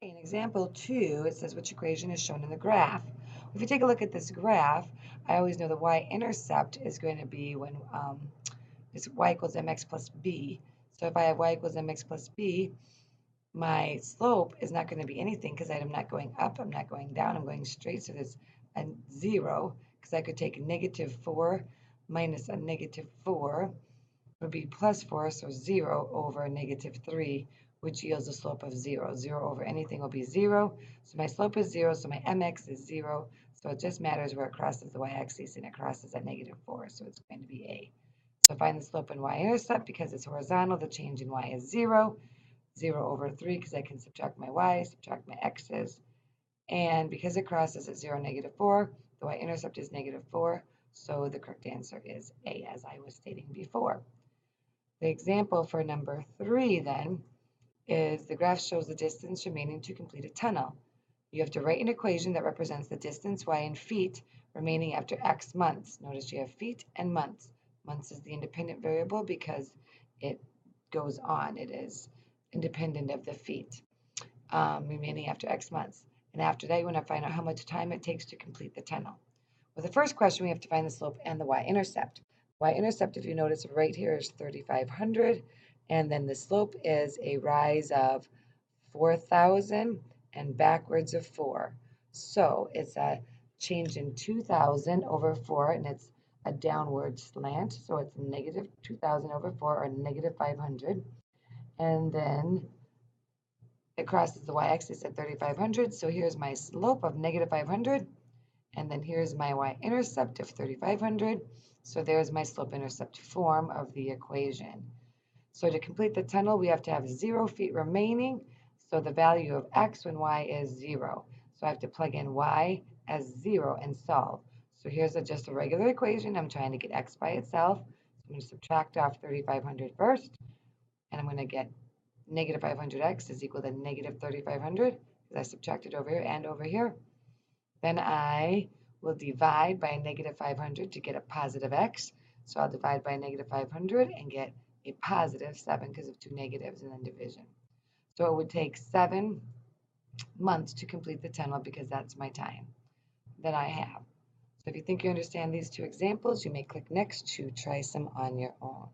In example 2, it says which equation is shown in the graph. If you take a look at this graph, I always know the y-intercept is going to be when it's y equals mx plus b. So if I have y equals mx plus b, my slope is not going to be anything because I'm not going up, I'm not going down, I'm going straight. So there's a 0 because I could take a -4 minus a -4 would be plus 4, so 0 over -3, which yields a slope of 0. 0 over anything will be 0. So my slope is 0, so my mx is 0. So it just matters where it crosses the y-axis, and it crosses at -4, so it's going to be A. So find the slope and y-intercept. Because it's horizontal, the change in y is 0. 0 over 3, because I can subtract my y, subtract my x's. And because it crosses at 0, -4, the y-intercept is -4. So the correct answer is A, as I was stating before. The example for number 3 then is the graph shows the distance remaining to complete a tunnel. You have to write an equation that represents the distance y in feet remaining after x months. Notice you have feet and months. Months is the independent variable because it goes on. It is independent of the feet remaining after x months. And after that, you want to find out how much time it takes to complete the tunnel. Well, the first question, we have to find the slope and the y-intercept. Y-intercept, if you notice right here, is 3,500. And then the slope is a rise of 4,000 and backwards of 4. So it's a change in 2,000 over 4, and it's a downward slant. So it's negative 2,000 over 4, or negative 500. And then it crosses the y-axis at 3,500. So here's my slope of negative 500. And then here's my y-intercept of 3,500. So there's my slope-intercept form of the equation. So to complete the tunnel, we have to have 0 feet remaining. So the value of x when y is 0. So I have to plug in y as 0 and solve. So here's just a regular equation. I'm trying to get x by itself. So I'm going to subtract off 3,500 first. And I'm going to get negative 500x is equal to negative 3,500 because I subtracted over here and over here. Then I will divide by a negative 500 to get a positive x. So I'll divide by a negative 500 and get a positive 7 because of 2 negatives and then division. So it would take 7 months to complete the tunnel because that's my time that I have. So if you think you understand these two examples, you may click next to try some on your own.